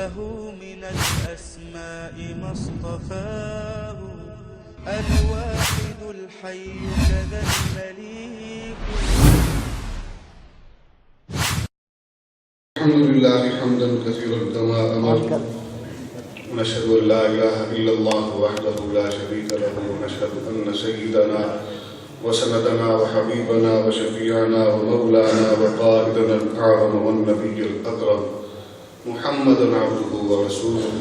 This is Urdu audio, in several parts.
له من الأسماء ما اصطفاه الواحد الحي كذا المليك. الحمد لله حمدا كثيرا كما أمر، ونشهد أن لا إله إلا الله وحده لا شريك له، ونشهد أن سيدنا وسندنا وحبيبنا وشفيعنا ومولانا وقائدنا الأعظم والنبي الأكرم محمدا عبده ورسوله،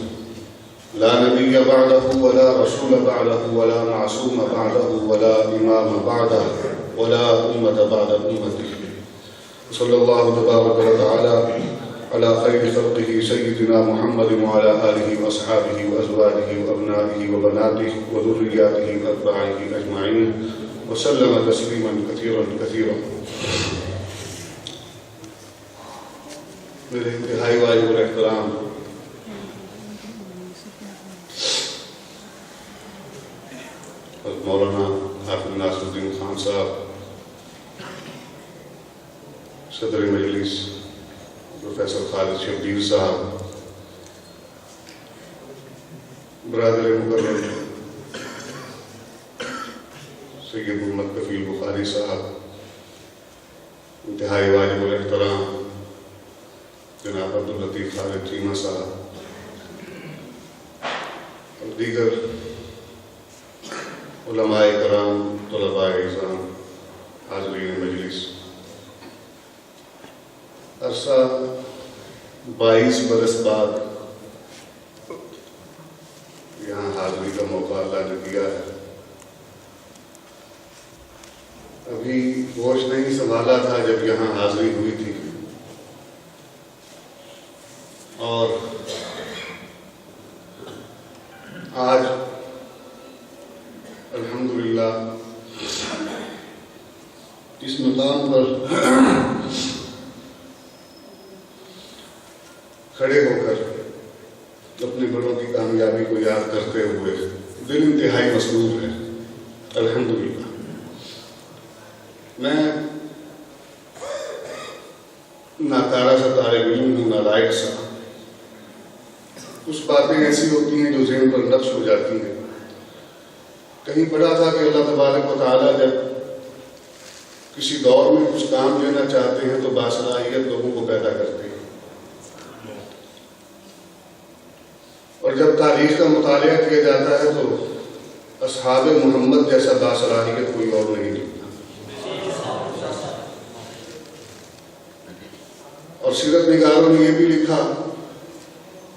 لا نبي بعده ولا رسول بعده ولا معصوم بعده ولا إمام بعده ولا أمة بعد أمته. صلى الله تبارك وتعالى على خير خلقه سيدنا محمد وعلى آله وأصحابه وأزواجه وأبنائه وبناته وذرياته وأتباعه أجمعين وسلم تسليما كثيرا كثيرا. میرے انتہائی واجب الاحترام مولانا حافظ ناصر الدین خان صاحب، صدر مجلس پروفیسر خالد شبیر صاحب، برادر مکرم سید محمد کفیل بخاری صاحب، انتہائی واجب الاحترام جناب عبداللطیف خالد چیمہ صاحب اور دیگر علماء کرام، طلباء اعزام، حاضرین مجلس، عرصہ 22 برس بعد یہاں حاضری کا موقع اللہ نے دیا ہے. ابھی ہوش نہیں سنبھالا تھا جب یہاں حاضری ہوئی تھی، اور آج الحمدللہ اس مقام پر کھڑے ہو کر اپنے بڑوں کی کامیابی کو یاد کرتے ہوئے دل انتہائی مسرور ہے. الحمدللہ میں ناکارہ سا طالب علم ہوں، نالائق سا. کچھ باتیں ایسی ہوتی ہیں جو ذہن پر نقش ہو جاتی ہیں. کہیں پڑھا تھا کہ اللہ تبارک و تعالیٰ جب کسی دور میں کچھ کام لینا چاہتے ہیں تو باصلاحیت لوگوں کو پیدا کرتے ہیں، اور جب تاریخ کا مطالعہ کیا جاتا ہے تو اصحاب محمد جیسا باصلاحیت کوئی اور نہیں ملتا. اور سیرت نگاروں نے یہ بھی لکھا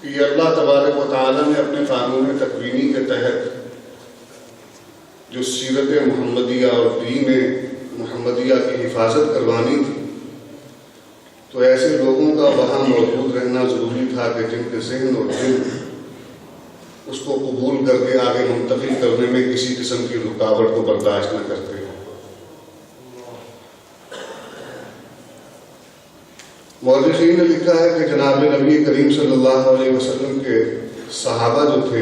کہ یہ اللہ تبارک و تعالیٰ نے اپنے قانون تکوینی کے تحت جو سیرت محمدیہ اور دین محمدیہ کی حفاظت کروانی تھی، تو ایسے لوگوں کا وہاں موجود رہنا ضروری تھا کہ جن کے ذہن اور دل اس کو قبول کر کے آگے منتقل کرنے میں کسی قسم کی رکاوٹ کو برداشت نہ کرتے. مورخین نے لکھا ہے کہ جناب نبی کریم صلی اللہ علیہ وسلم کے صحابہ جو تھے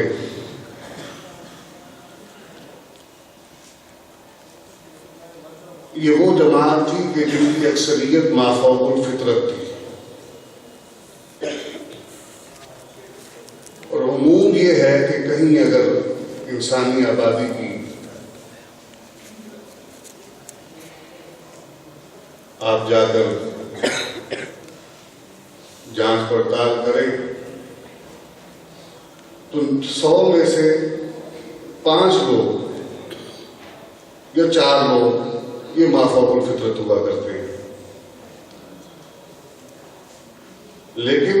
یہ وہ جماعت تھی کہ جن کی اکثریت مافوق الفطرت تھی، اور عموم یہ ہے کہ کہیں اگر انسانی آبادی کی آپ جا کر جانچ پڑتال کریں تو 100 میں سے 5 لوگ یا 4 لوگ یہ مافوق الفطرت ہوا کرتے ہیں. لیکن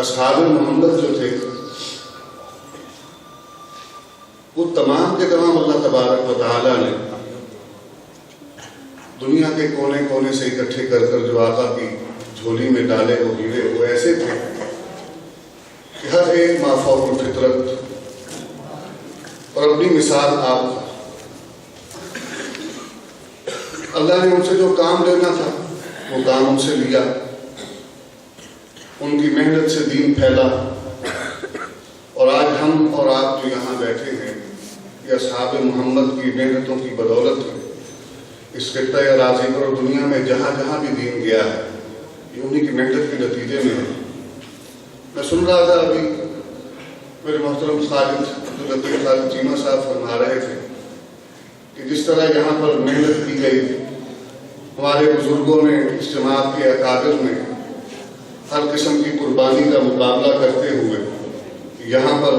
اصحاب محمد جو تھے وہ تمام کے تمام اللہ تبارک و تعالیٰ نے دنیا کے کونے کونے سے اکٹھے کر کر جو آقا کی جھولی میں ڈالے وہ ہیرے وہ ایسے تھے کہ ہر ایک مافوق الفطرت اور اپنی مثال آپ تھا. اللہ نے ان سے جو کام لینا تھا وہ کام ان سے لیا، ان کی محنت سے دین پھیلا، اور آج ہم اور آپ جو یہاں بیٹھے ہیں یہ اصحاب محمد کی محنتوں کی بدولت ہے. اس خطہ اراضی پر اور دنیا میں جہاں جہاں بھی دین گیا ہے یہ انہیں کی محنت کے نتیجے میں ہے۔ میں سن رہا تھا ابھی میرے محترم عبداللطیف خالد چیمہ صاحب فرما رہے تھے کہ جس طرح یہاں پر محنت کی گئی، ہمارے بزرگوں نے اس جماعت کے اکابر میں ہر قسم کی قربانی کا مقابلہ کرتے ہوئے یہاں پر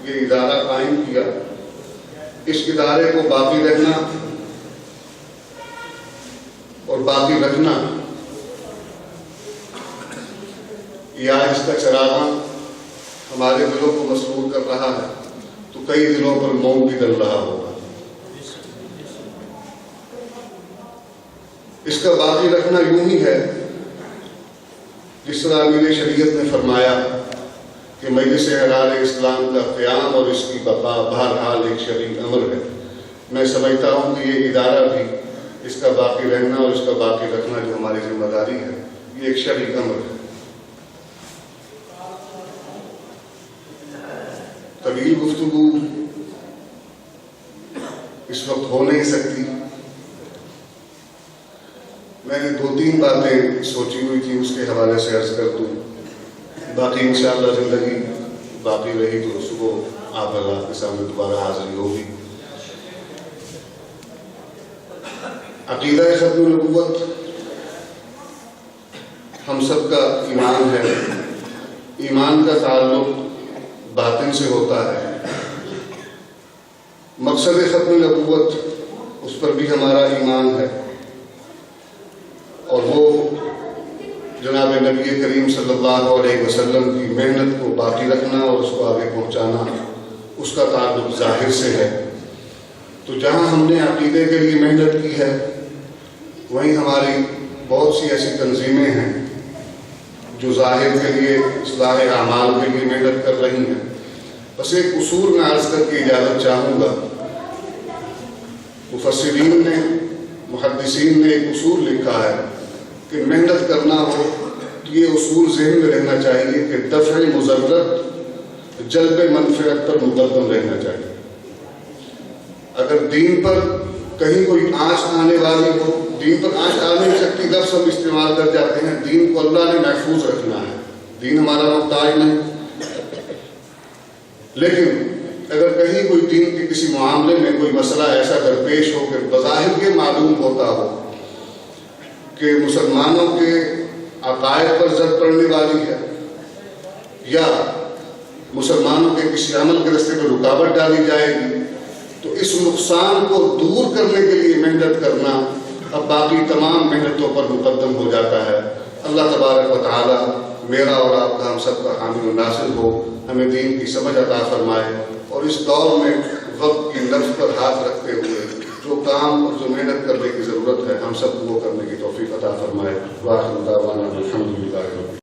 یہ ادارہ قائم کیا۔ اس ادارے کو باقی رہنا اور باقی رکھنا یہ آج اس کا چراغاں ہمارے دلوں کو مسرور کر رہا ہے تو کئی دلوں پر موم بھی ڈل رہا ہوگا۔ اس کا باقی رکھنا یوں ہی ہے جس طرح امیر شریعت نے فرمایا کہ مجلس احرار اسلام کا قیام اور اس کی بقا بہرحال ایک شرعی امر ہے۔ میں سمجھتا ہوں کہ یہ ادارہ بھی اس کا باقی رہنا اور اس کا باقی رکھنا جو ہماری ذمہ داری ہے یہ ایک شرعی امر ہے۔ طویل گفتگو اس وقت ہو نہیں سکتی، میں نے 2-3 باتیں سوچی ہوئی تھی، اس کے حوالے سے عرض کر دوں، باقی انشاءاللہ زندگی باقی رہی تو صبح آپ اللہ کے سامنے دوبارہ حاضری ہوگی۔ عقیدہ ختم نبوت ہم سب کا ایمان ہے، ایمان کا تعلق باطن سے ہوتا ہے۔ مقصد ختم نبوت اس پر بھی ہمارا ایمان ہے، اور وہ جناب نبی کریم صلی اللہ علیہ وسلم کی محنت کو باقی رکھنا اور اس کو آگے پہنچانا، اس کا تعلق ظاہر سے ہے۔ تو جہاں ہم نے عقیدے کے لیے محنت کی ہے وہیں ہماری بہت سی ایسی تنظیمیں ہیں جو ظاہر کے لیے اصلاح اعمال کے لیے محنت کر رہی ہیں۔ بس ایک اصول میں عرض کر کے اجازت چاہوں گا، مفسرین نے محدثین نے ایک اصول لکھا ہے کہ محنت کرنا ہو تو یہ اصول ذہن میں رہنا چاہیے کہ دفع مضرت جلب منفعت پر مقدم رہنا چاہیے۔ اگر دین پر کہیں کوئی آنچ آنے والی ہو، دین پر آنچ آ نہیں سکتی لفظ ہم استعمال کر جاتے ہیں، دین کو اللہ نے محفوظ رکھنا ہے، دین ہمارا محتاج نہیں۔ لیکن اگر کہیں کوئی دین کے کسی معاملے میں کوئی مسئلہ ایسا درپیش ہو کہ بظاہر یہ معلوم ہوتا ہو کہ مسلمانوں کے عقائد پر زد پڑنے والی ہے یا مسلمانوں کے کسی عمل کے راستے پر رکاوٹ ڈالی جائے گی، تو اس نقصان کو دور کرنے کے لیے محنت کرنا اب باقی تمام محنتوں پر مقدم ہو جاتا ہے۔ اللہ تبارک و تعالی میرا اور آپ کا ہم سب کا حامل و ناصر ہو، ہمیں دین کی سمجھ عطا فرمائے، اور اس دور میں وقت کی نفس پر ہاتھ رکھتے ہوئے جو کام اور جو محنت کرنے کی ضرورت ہے ہم سب کو وہ کرنے کی توفیق عطا فرمائے۔ وآخر دعوانا الحمدللہ۔